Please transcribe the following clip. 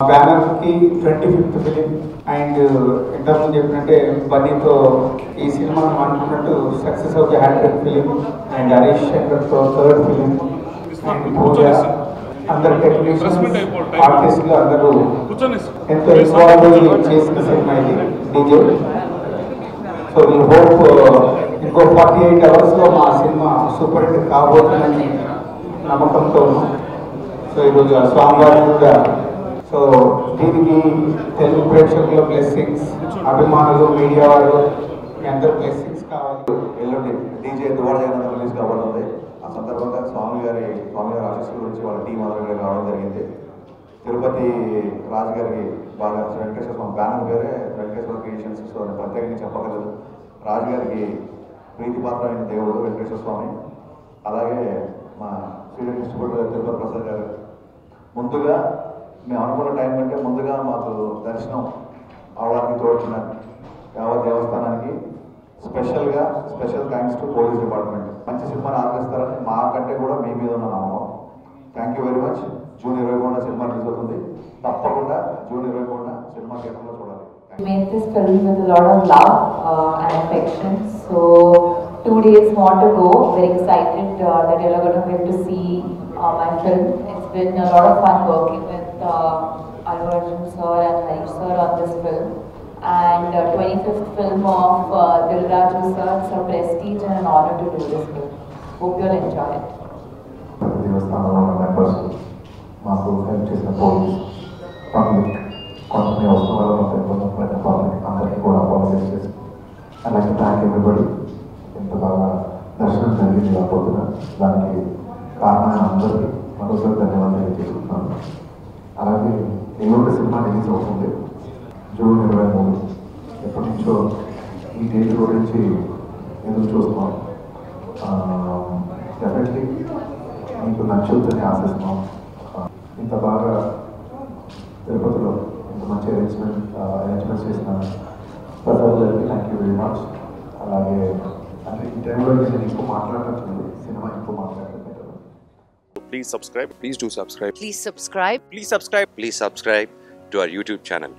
బ్యానర్కి 25th film and ఇంతకుముందు చెప్పినట్టే బన్నీతో ఈ సినిమా అనుకున్నట్టు success of the hat trick film and Harish శంకర్తో 3rd ఫిలిం అండ్ పూజ అందరు టెక్నీషియన్స్ ఆర్టిస్టులు అందరూ ఎంతో ఇన్వాల్వ్ చేసిన సినిమా ఇది డీజే. సో వీ హోప్ ఇంకో 48 అవర్స్లో మా సినిమా సూపర్ హిట్ కాబోతుందని నమ్మకంతో ఉన్నాం. సో ఈరోజు స్వామివారి కూడా సో దీనికి తెలుగు ప్రేక్షకుల బ్లెస్సింగ్స్, అభిమానులు, మీడియా వాళ్ళు మీ అందరూ బ్లెస్సింగ్స్ కావాలి. ఎల్లుండి డీజే దువాడ జగన్నాథ్ రిలీజ్ కాబోతుంది. ఆ సందర్భంగా స్వామివారి ఆశీస్సుల గురించి వాళ్ళ టీం అందరూ రావడం జరిగింది. తిరుపతి రాజు గారికి బాగా వెంకటేశ్వర స్వామి బ్యానర్ పేరే వెంకటేశ్వర క్రియేషన్స్. సో నేను ప్రత్యేకంగా చెప్పగలదు. రాజు గారికి ప్రీతిపాత్రమైన దేవుడు వెంకటేశ్వర స్వామి. అలాగే మా సీనియర్ డిస్ట్రిబ్యూటర్ తిరుపతి ప్రసాద్ గారు ముందుగా మేము అనుకున్న టైం కంటే ముందుగా మాకు దర్శనం అవడానికి తోడుతున్న యావత్ దేవస్థానానికి special thanks to police department. మంచి సినిమాని ఆదరిస్తారని మాకంటే కూడా మీ మీద ఉన్న నమ్మకం. Thank you very much. June 23 cinema release అవుతుంది. తప్పకుండా జూన్ 23 సినిమా థియేటర్లో చూడాలి. Made this film with a lot of love and affection. So 2 days more to go. Very excited that you're going to get to see my film. It's been a lot of fun working with Allu Arjun sir and Harish sir on this film. And 25th film of Dil Raju sir. It's a prestige and an honor to do this film. Hope you'll enjoy it. దేవస్థానంలో ఉన్న members, మాకు help చేసిన police, public, కొంతమంది వస్తున్న వాళ్ళు public అందరికీ కూడా apologise చేసి అలాగే థ్యాంక్ ఎవ్రీబడి. ఎంత బాగా దర్శనం జరిగింది కాకపోతున్నా దానికి కారణమైన అందరికీ మరోసారి ధన్యవాదాలు చేసుకుంటున్నాను. అలాగే ఎల్లుండి సినిమా రిలీజ్ అవుతుంది జూన్ 23. ఎప్పటి నుంచో ఈ డేట్ గురించి ఎదురు చూస్తున్నాం. డెఫినెట్లీ మీకు నచ్చుతుందని ఆశిస్తున్నాం. ఇంత బాగా తిరుపతిలో ఇంత మంచి అరేంజ్మెంట్స్ చేసిన ప్రసాద్ గారికి థ్యాంక్ యూ వెరీ మచ్. అలాగే అంటే ఈ టైంలో నేను ఎక్కువ మాట్లాడటం సినిమా ఎక్కువ మాట్లాడటం. Please subscribe. Please do subscribe. Please subscribe. Please subscribe. Please subscribe to our YouTube channel.